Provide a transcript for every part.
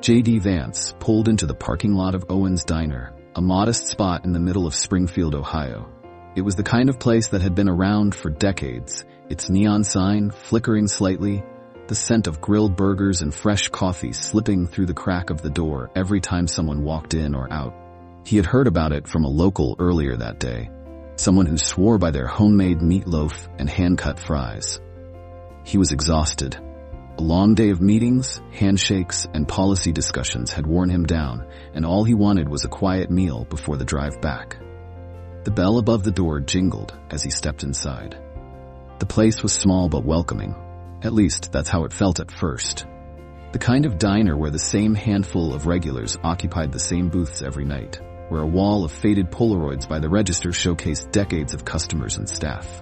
J.D. Vance pulled into the parking lot of Owen's Diner, a modest spot in the middle of Springfield, Ohio. It was the kind of place that had been around for decades, its neon sign flickering slightly, the scent of grilled burgers and fresh coffee slipping through the crack of the door every time someone walked in or out. He had heard about it from a local earlier that day, someone who swore by their homemade meatloaf and hand-cut fries. He was exhausted. A long day of meetings, handshakes, and policy discussions had worn him down, and all he wanted was a quiet meal before the drive back. The bell above the door jingled as he stepped inside. The place was small but welcoming. At least, that's how it felt at first. The kind of diner where the same handful of regulars occupied the same booths every night, where a wall of faded Polaroids by the register showcased decades of customers and staff.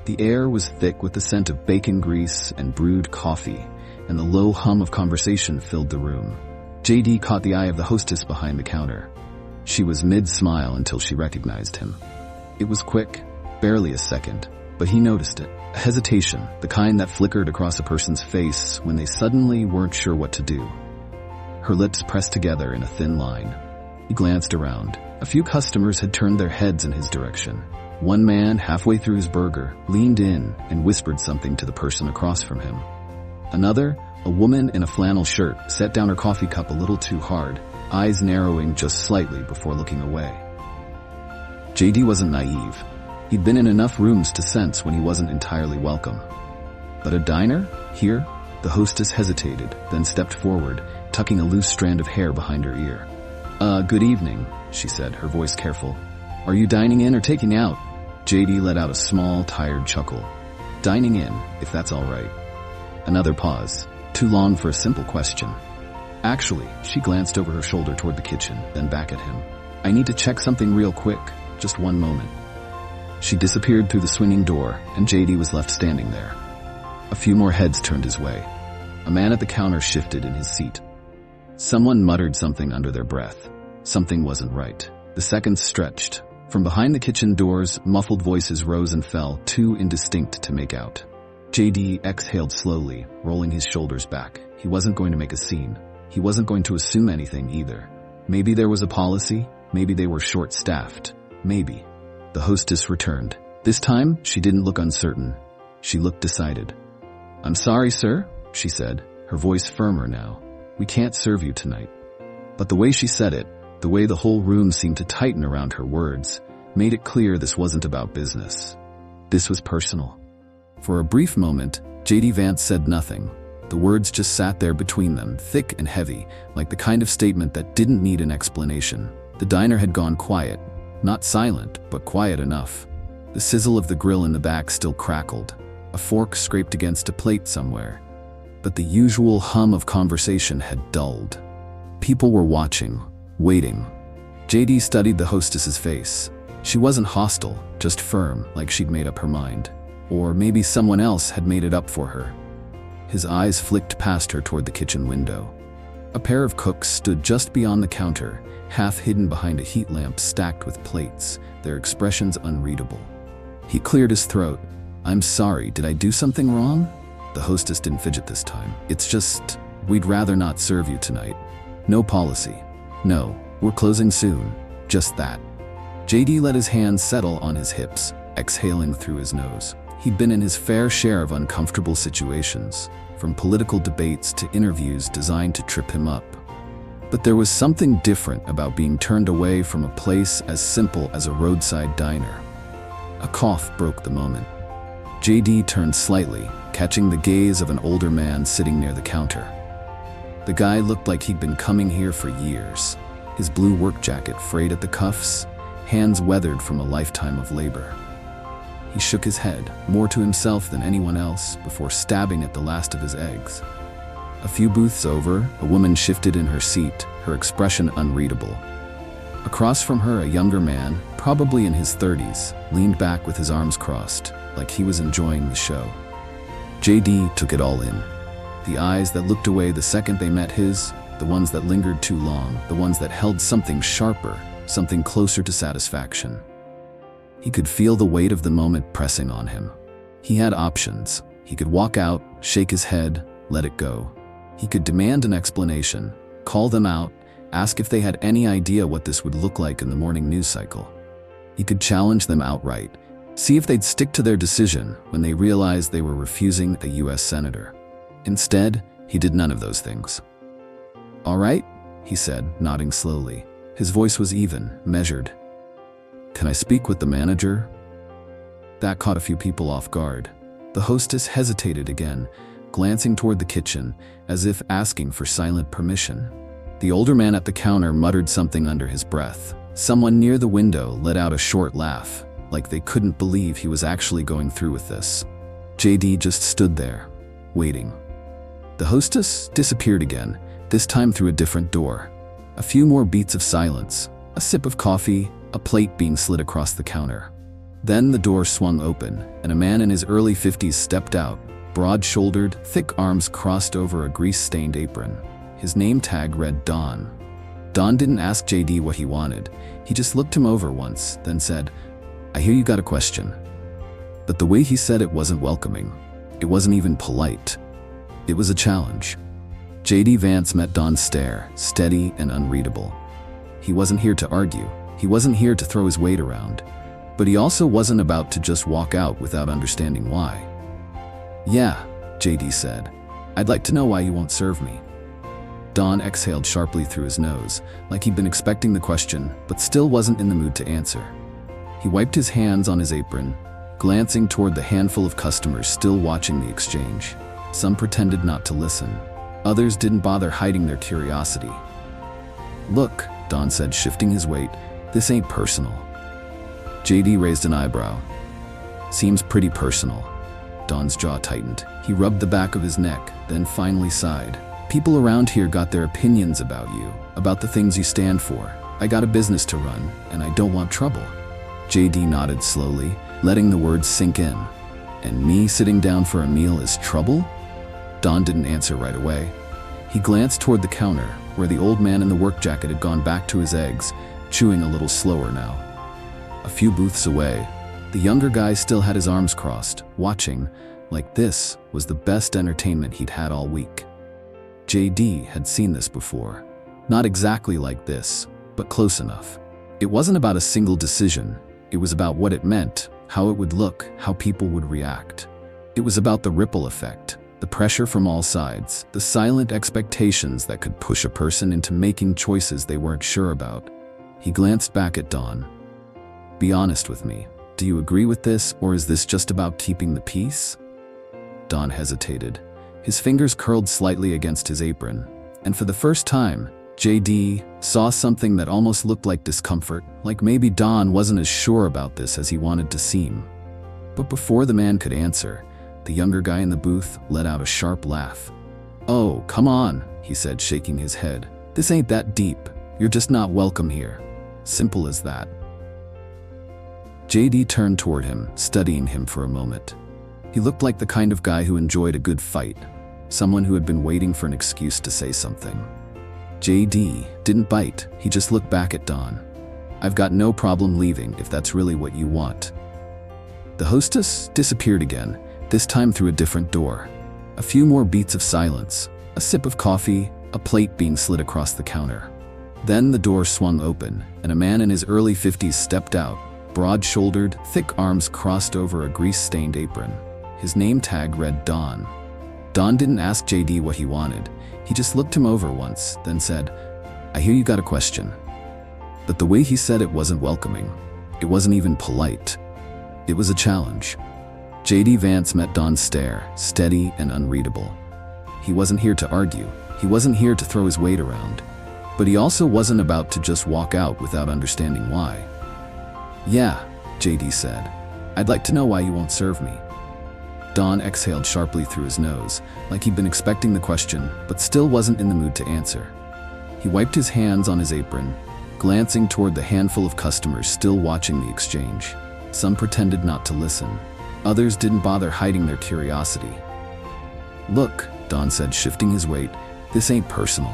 The air was thick with the scent of bacon grease and brewed coffee, and the low hum of conversation filled the room. J.D. caught the eye of the hostess behind the counter. She was mid-smile until she recognized him. It was quick, barely a second, but he noticed it. A hesitation, the kind that flickered across a person's face when they suddenly weren't sure what to do. Her lips pressed together in a thin line. He glanced around. A few customers had turned their heads in his direction. One man, halfway through his burger, leaned in and whispered something to the person across from him. Another, a woman in a flannel shirt, set down her coffee cup a little too hard, eyes narrowing just slightly before looking away. J.D. wasn't naive. He'd been in enough rooms to sense when he wasn't entirely welcome. But a diner? Here? The hostess hesitated, then stepped forward, tucking a loose strand of hair behind her ear. Good evening, she said, her voice careful. Are you dining in or taking out? J.D. let out a small, tired chuckle. Dining in, if that's all right. Another pause, too long for a simple question. Actually, she glanced over her shoulder toward the kitchen, then back at him. I need to check something real quick, just one moment. She disappeared through the swinging door, and J.D. was left standing there. A few more heads turned his way. A man at the counter shifted in his seat. Someone muttered something under their breath. Something wasn't right. The seconds stretched. From behind the kitchen doors, muffled voices rose and fell, too indistinct to make out. J.D. exhaled slowly, rolling his shoulders back. He wasn't going to make a scene. He wasn't going to assume anything either. Maybe there was a policy. Maybe they were short-staffed. Maybe. The hostess returned. This time, she didn't look uncertain. She looked decided. I'm sorry, sir, she said, her voice firmer now. We can't serve you tonight. But the way she said it, the way the whole room seemed to tighten around her words, made it clear this wasn't about business. This was personal. For a brief moment, J.D. Vance said nothing. The words just sat there between them, thick and heavy, like the kind of statement that didn't need an explanation. The diner had gone quiet. Not silent, but quiet enough. The sizzle of the grill in the back still crackled. A fork scraped against a plate somewhere. But the usual hum of conversation had dulled. People were watching, waiting. J.D. studied the hostess's face. She wasn't hostile, just firm, like she'd made up her mind. Or maybe someone else had made it up for her. His eyes flicked past her toward the kitchen window. A pair of cooks stood just beyond the counter, half hidden behind a heat lamp stacked with plates, their expressions unreadable. He cleared his throat. I'm sorry, did I do something wrong? The hostess didn't fidget this time. It's just, we'd rather not serve you tonight. No policy. No, we're closing soon. Just that. J.D. let his hands settle on his hips, exhaling through his nose. He'd been in his fair share of uncomfortable situations, from political debates to interviews designed to trip him up. But there was something different about being turned away from a place as simple as a roadside diner. A cough broke the moment. J.D. turned slightly, catching the gaze of an older man sitting near the counter. The guy looked like he'd been coming here for years. His blue work jacket frayed at the cuffs, hands weathered from a lifetime of labor. He shook his head, more to himself than anyone else, before stabbing at the last of his eggs. A few booths over, a woman shifted in her seat, her expression unreadable. Across from her, a younger man, probably in his 30s, leaned back with his arms crossed, like he was enjoying the show. J.D. took it all in. The eyes that looked away the second they met his, the ones that lingered too long, the ones that held something sharper, something closer to satisfaction. He could feel the weight of the moment pressing on him. He had options. He could walk out, shake his head, let it go. He could demand an explanation, call them out, ask if they had any idea what this would look like in the morning news cycle. He could challenge them outright, see if they'd stick to their decision when they realized they were refusing a US senator. Instead, he did none of those things. "All right," he said, nodding slowly. His voice was even, measured. "Can I speak with the manager?" That caught a few people off guard. The hostess hesitated again, glancing toward the kitchen, as if asking for silent permission. The older man at the counter muttered something under his breath. Someone near the window let out a short laugh, like they couldn't believe he was actually going through with this. JD just stood there, waiting. The hostess disappeared again, this time through a different door. A few more beats of silence, a sip of coffee, a plate being slid across the counter. Then the door swung open, and a man in his early 50s stepped out, broad-shouldered, thick arms crossed over a grease-stained apron. His name tag read Don. Don didn't ask JD what he wanted. He just looked him over once, then said, "I hear you got a question." But the way he said it wasn't welcoming. It wasn't even polite. It was a challenge. JD Vance met Don's stare, steady and unreadable. He wasn't here to argue. He wasn't here to throw his weight around. But he also wasn't about to just walk out without understanding why. "Yeah," JD said. "I'd like to know why you won't serve me." Don exhaled sharply through his nose, like he'd been expecting the question, but still wasn't in the mood to answer. He wiped his hands on his apron, glancing toward the handful of customers still watching the exchange. Some pretended not to listen. Others didn't bother hiding their curiosity. "Look," Don said, shifting his weight, "this ain't personal." JD raised an eyebrow. "Seems pretty personal." Don's jaw tightened. He rubbed the back of his neck, then finally sighed. "People around here got their opinions about you, about the things you stand for. I got a business to run, and I don't want trouble." JD nodded slowly, letting the words sink in. "And me sitting down for a meal is trouble?" Don didn't answer right away. He glanced toward the counter, where the old man in the work jacket had gone back to his eggs, chewing a little slower now. A few booths away, the younger guy still had his arms crossed, watching, like this was the best entertainment he'd had all week. JD had seen this before. Not exactly like this, but close enough. It wasn't about a single decision. It was about what it meant, how it would look, how people would react. It was about the ripple effect, the pressure from all sides, the silent expectations that could push a person into making choices they weren't sure about. He glanced back at Don. "Be honest with me. Do you agree with this, or is this just about keeping the peace?" Don hesitated. His fingers curled slightly against his apron, and for the first time, JD saw something that almost looked like discomfort, like maybe Don wasn't as sure about this as he wanted to seem. But before the man could answer, the younger guy in the booth let out a sharp laugh. "Oh, come on," he said, shaking his head. "This ain't that deep. You're just not welcome here. Simple as that." JD turned toward him, studying him for a moment. He looked like the kind of guy who enjoyed a good fight, someone who had been waiting for an excuse to say something. JD didn't bite, he just looked back at Don. "I've got no problem leaving if that's really what you want." The hostess disappeared again, this time through a different door. A few more beats of silence, a sip of coffee, a plate being slid across the counter. Then the door swung open, and a man in his early 50s stepped out, broad-shouldered, thick arms crossed over a grease-stained apron. His name tag read Don. Don didn't ask JD what he wanted. He just looked him over once, then said, "I hear you got a question." But the way he said it wasn't welcoming. It wasn't even polite. It was a challenge. JD Vance met Don's stare, steady and unreadable. He wasn't here to argue. He wasn't here to throw his weight around. But he also wasn't about to just walk out without understanding why. "Yeah," JD said. "I'd like to know why you won't serve me." Don exhaled sharply through his nose, like he'd been expecting the question, but still wasn't in the mood to answer. He wiped his hands on his apron, glancing toward the handful of customers still watching the exchange. Some pretended not to listen. Others didn't bother hiding their curiosity. "Look," Don said, shifting his weight, "this ain't personal."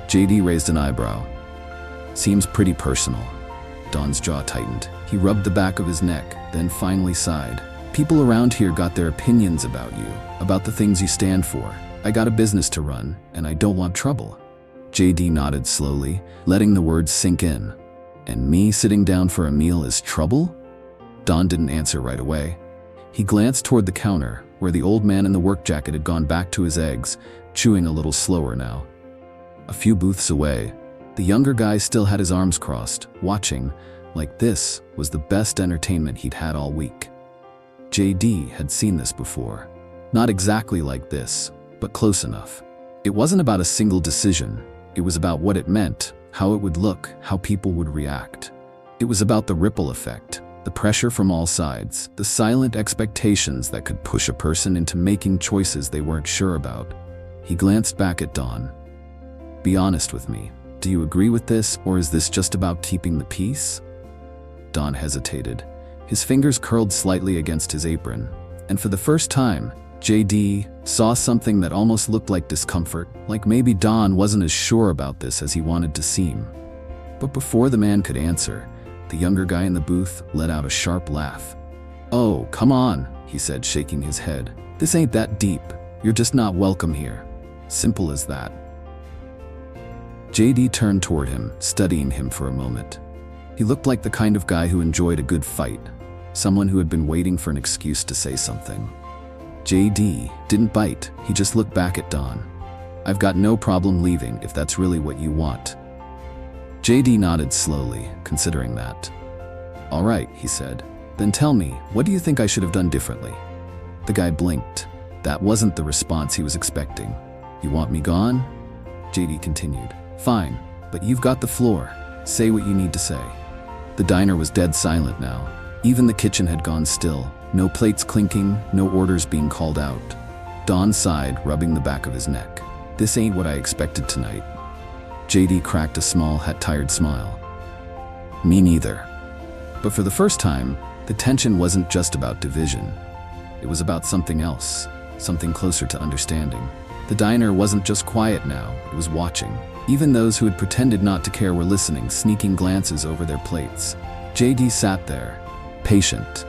JD raised an eyebrow. "Seems pretty personal." Don's jaw tightened. He rubbed the back of his neck, then finally sighed. "People around here got their opinions about you, about the things you stand for. I got a business to run, and I don't want trouble." JD nodded slowly, letting the words sink in. And me sitting down for a meal is trouble? Don didn't answer right away. He glanced toward the counter, where the old man in the work jacket had gone back to his eggs, chewing a little slower now. A few booths away, the younger guy still had his arms crossed, watching, like this was the best entertainment he'd had all week. JD had seen this before. Not exactly like this, but close enough. It wasn't about a single decision. It was about what it meant, how it would look, how people would react. It was about the ripple effect, the pressure from all sides, the silent expectations that could push a person into making choices they weren't sure about. He glanced back at Don. Be honest with me. Do you agree with this, or is this just about keeping the peace? Don hesitated. His fingers curled slightly against his apron, and for the first time, JD saw something that almost looked like discomfort, like maybe Don wasn't as sure about this as he wanted to seem. But before the man could answer, the younger guy in the booth let out a sharp laugh. "Oh, come on," he said, shaking his head. "This ain't that deep. You're just not welcome here. Simple as that." JD turned toward him, studying him for a moment. He looked like the kind of guy who enjoyed a good fight, someone who had been waiting for an excuse to say something. JD didn't bite, he just looked back at Don. "I've got no problem leaving if that's really what you want." JD nodded slowly, considering that. "All right," he said. "Then tell me, what do you think I should have done differently?" The guy blinked. That wasn't the response he was expecting. "You want me gone?" JD continued. "Fine, but you've got the floor. Say what you need to say." The diner was dead silent now. Even the kitchen had gone still. No plates clinking, no orders being called out. Don sighed, rubbing the back of his neck. "This ain't what I expected tonight." JD cracked a small, tired smile. "Me neither." But for the first time, the tension wasn't just about division. It was about something else, something closer to understanding. The diner wasn't just quiet now, it was watching. Even those who had pretended not to care were listening, sneaking glances over their plates. JD sat there, patient.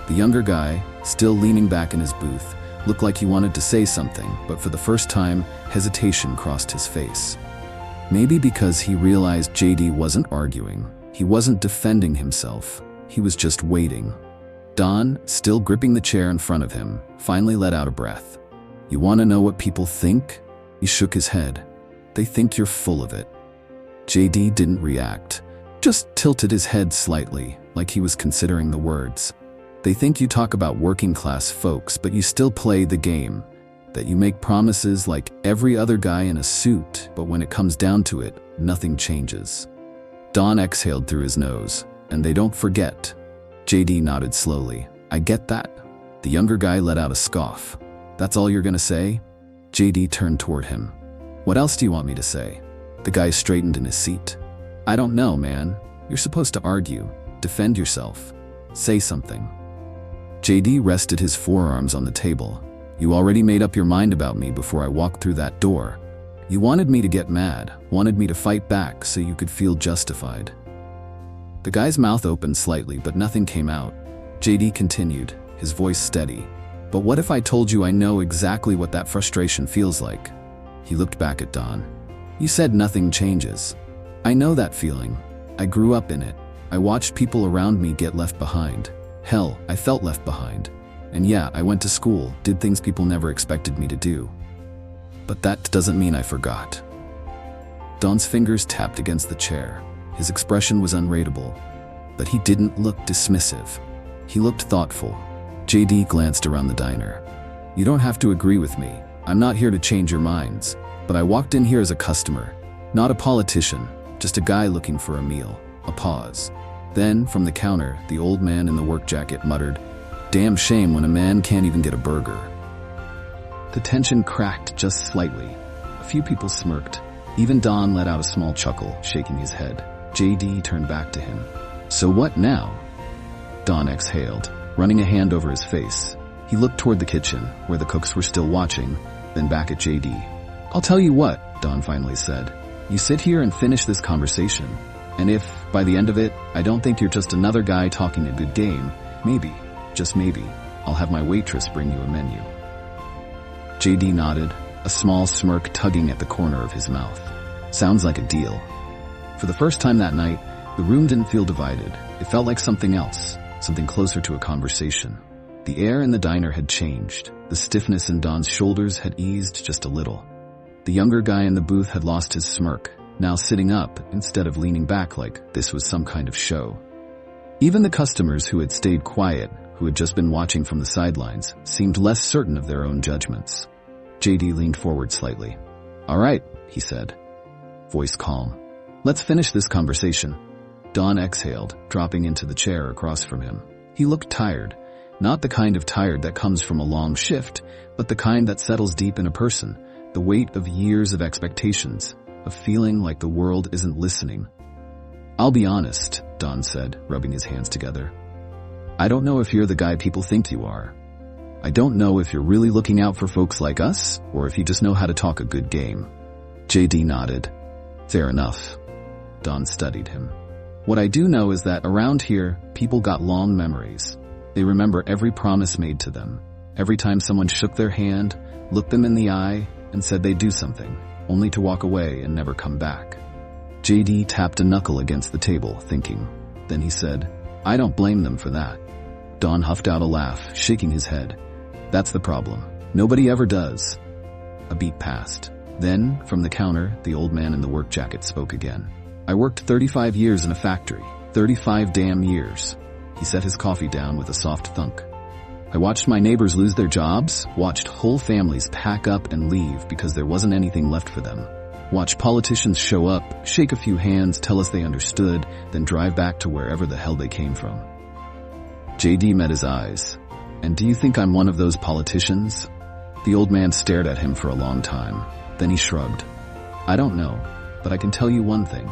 The younger guy, still leaning back in his booth, looked like he wanted to say something, but for the first time, hesitation crossed his face. Maybe because he realized JD wasn't arguing, he wasn't defending himself, he was just waiting. Don, still gripping the chair in front of him, finally let out a breath. "You want to know what people think?" He shook his head. "They think you're full of it." JD didn't react, just tilted his head slightly, like he was considering the words. "They think you talk about working-class folks, but you still play the game. That you make promises like every other guy in a suit, but when it comes down to it, nothing changes." Don exhaled through his nose. "And they don't forget." JD nodded slowly. "I get that." The younger guy let out a scoff. "That's all you're gonna say?" JD turned toward him. "What else do you want me to say?" The guy straightened in his seat. "I don't know, man. You're supposed to argue, defend yourself. Say something." JD rested his forearms on the table. "You already made up your mind about me before I walked through that door. You wanted me to get mad, wanted me to fight back so you could feel justified." The guy's mouth opened slightly, but nothing came out. JD continued, his voice steady. "But what if I told you I know exactly what that frustration feels like?" He looked back at Don. "You said nothing changes. I know that feeling. I grew up in it. I watched people around me get left behind. Hell, I felt left behind. And yeah, I went to school, did things people never expected me to do. But that doesn't mean I forgot." Don's fingers tapped against the chair. His expression was unreadable, but he didn't look dismissive. He looked thoughtful. JD glanced around the diner. "You don't have to agree with me. I'm not here to change your minds. But I walked in here as a customer, not a politician, just a guy looking for a meal." A pause. Then, from the counter, the old man in the work jacket muttered, "Damn shame when a man can't even get a burger." The tension cracked just slightly. A few people smirked. Even Don let out a small chuckle, shaking his head. JD turned back to him. "So what now?" Don exhaled, running a hand over his face. He looked toward the kitchen, where the cooks were still watching, then back at JD. "I'll tell you what," Don finally said. "You sit here and finish this conversation. And if, by the end of it, I don't think you're just another guy talking a good game, maybe, just maybe, I'll have my waitress bring you a menu." JD nodded, a small smirk tugging at the corner of his mouth. Sounds like a deal. For the first time that night, the room didn't feel divided. It felt like something else, something closer to a conversation. The air in the diner had changed. The stiffness in Don's shoulders had eased just a little. The younger guy in the booth had lost his smirk, now sitting up instead of leaning back like this was some kind of show. Even the customers who had stayed quiet, who had just been watching from the sidelines, seemed less certain of their own judgments. JD leaned forward slightly. "All right," he said, voice calm. "Let's finish this conversation." Don exhaled, dropping into the chair across from him. He looked tired, not the kind of tired that comes from a long shift, but the kind that settles deep in a person, the weight of years of expectations, of feeling like the world isn't listening. "I'll be honest," Don said, rubbing his hands together. "I don't know if you're the guy people think you are. I don't know if you're really looking out for folks like us, or if you just know how to talk a good game." JD nodded. "Fair enough." Don studied him. "What I do know is that around here, people got long memories. They remember every promise made to them, every time someone shook their hand, looked them in the eye, and said they'd do something, only to walk away and never come back." JD tapped a knuckle against the table, thinking. Then he said, "I don't blame them for that." Don huffed out a laugh, shaking his head. "That's the problem. Nobody ever does." A beat passed. Then, from the counter, the old man in the work jacket spoke again. "I worked 35 years in a factory. 35 damn years." He set his coffee down with a soft thunk. "I watched my neighbors lose their jobs, watched whole families pack up and leave because there wasn't anything left for them. Watched politicians show up, shake a few hands, tell us they understood, then drive back to wherever the hell they came from." JD met his eyes. "And do you think I'm one of those politicians?" The old man stared at him for a long time. Then he shrugged. "I don't know, but I can tell you one thing."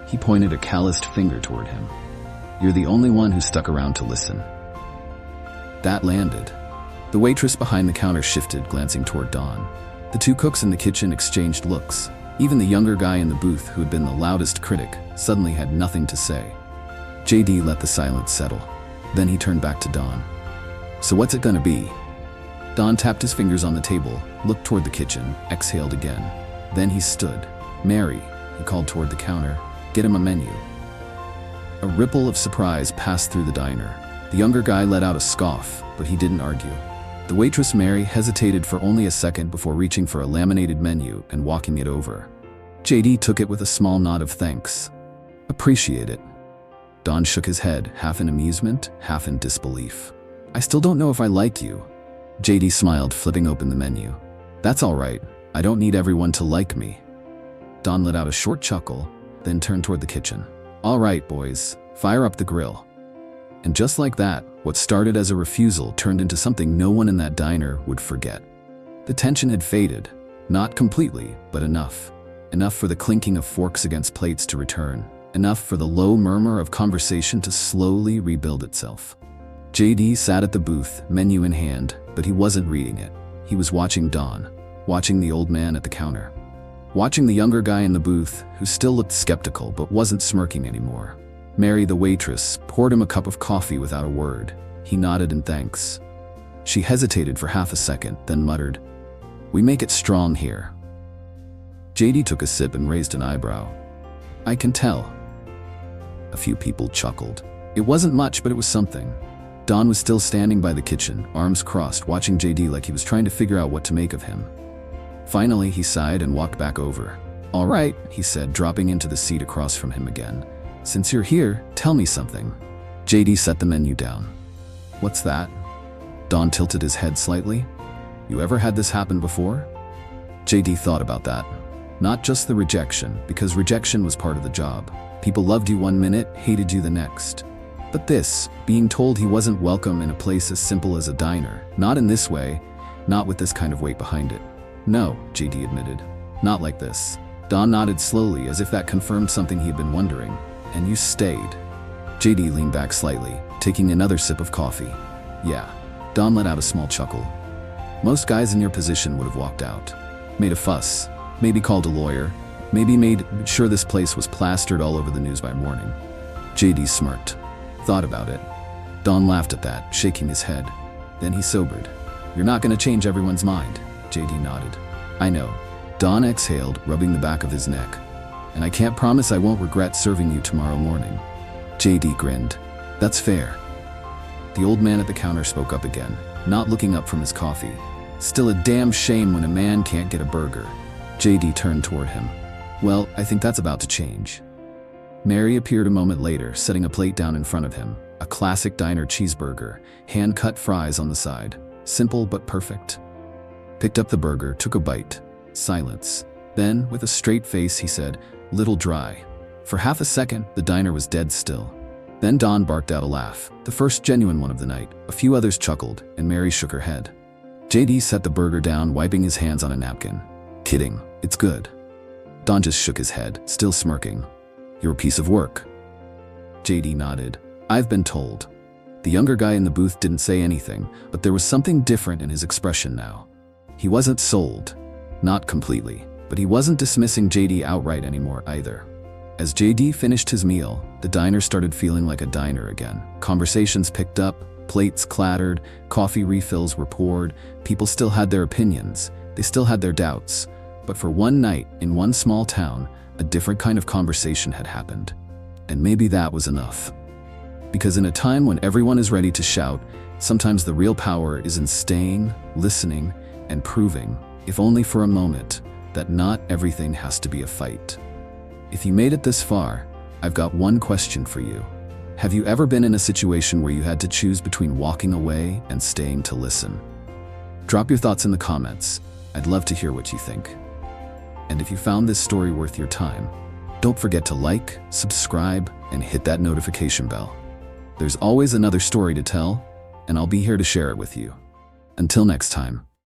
He pointed a calloused finger toward him. "You're the only one who stuck around to listen." That landed. The waitress behind the counter shifted, glancing toward Don. The two cooks in the kitchen exchanged looks. Even the younger guy in the booth, who had been the loudest critic, suddenly had nothing to say. JD let the silence settle. Then he turned back to Don. "So what's it gonna be?" Don tapped his fingers on the table, looked toward the kitchen, exhaled again. Then he stood. "Mary," he called toward the counter, "get him a menu." A ripple of surprise passed through the diner. The younger guy let out a scoff, but he didn't argue. The waitress Mary hesitated for only a second before reaching for a laminated menu and walking it over. JD took it with a small nod of thanks. "Appreciate it." Don shook his head, half in amusement, half in disbelief. "I still don't know if I like you." JD smiled, flipping open the menu. "That's all right. I don't need everyone to like me." Don let out a short chuckle, then turned toward the kitchen. "All right, boys, fire up the grill." And just like that, what started as a refusal turned into something no one in that diner would forget. The tension had faded, not completely, but enough. Enough for the clinking of forks against plates to return. Enough for the low murmur of conversation to slowly rebuild itself. JD sat at the booth, menu in hand, but he wasn't reading it. He was watching Don, watching the old man at the counter, watching the younger guy in the booth, who still looked skeptical but wasn't smirking anymore. Mary, the waitress, poured him a cup of coffee without a word. He nodded in thanks. She hesitated for half a second, then muttered, "We make it strong here." JD took a sip and raised an eyebrow. "I can tell." A few people chuckled. It wasn't much, but it was something. Don was still standing by the kitchen, arms crossed, watching JD like he was trying to figure out what to make of him. Finally, he sighed and walked back over. "All right," he said, dropping into the seat across from him again. "Since you're here, tell me something." JD set the menu down. "What's that?" Don tilted his head slightly. "You ever had this happen before?" JD thought about that. Not just the rejection, because rejection was part of the job. People loved you one minute, hated you the next. But this, being told he wasn't welcome in a place as simple as a diner, not in this way, not with this kind of weight behind it. "No," JD admitted. "Not like this." Don nodded slowly, as if that confirmed something he had been wondering. "And you stayed." JD leaned back slightly, taking another sip of coffee. "Yeah." Don let out a small chuckle. "Most guys in your position would have walked out. Made a fuss. Maybe called a lawyer. Maybe made sure this place was plastered all over the news by morning." JD smirked. "Thought about it." Don laughed at that, shaking his head. Then he sobered. "You're not going to change everyone's mind." JD nodded. "I know. Don exhaled, rubbing the back of his neck. And I can't promise I won't regret serving you tomorrow morning. JD grinned. That's fair. The old man at the counter spoke up again, not looking up from his coffee. Still a damn shame when a man can't get a burger. JD turned toward him. Well, I think that's about to change. Mary appeared a moment later, setting a plate down in front of him. A classic diner cheeseburger, hand-cut fries on the side. Simple but perfect. Picked up the burger, took a bite. Silence. Then, with a straight face, he said, "Little dry." For half a second, the diner was dead still. Then Don barked out a laugh, the first genuine one of the night. A few others chuckled, and Mary shook her head. JD set the burger down, wiping his hands on a napkin. "Kidding, it's good." Don just shook his head, still smirking. "You're a piece of work." JD nodded. "I've been told." The younger guy in the booth didn't say anything, but there was something different in his expression now. He wasn't sold. Not completely, but he wasn't dismissing JD outright anymore either. As JD finished his meal, the diner started feeling like a diner again. Conversations picked up, plates clattered, coffee refills were poured. People still had their opinions, they still had their doubts. But for one night, in one small town, a different kind of conversation had happened. And maybe that was enough. Because in a time when everyone is ready to shout, sometimes the real power is in staying, listening, and proving, if only for a moment, that not everything has to be a fight. If you made it this far, I've got one question for you. Have you ever been in a situation where you had to choose between walking away and staying to listen? Drop your thoughts in the comments. I'd love to hear what you think. And if you found this story worth your time, don't forget to like, subscribe, and hit that notification bell. There's always another story to tell, and I'll be here to share it with you. Until next time.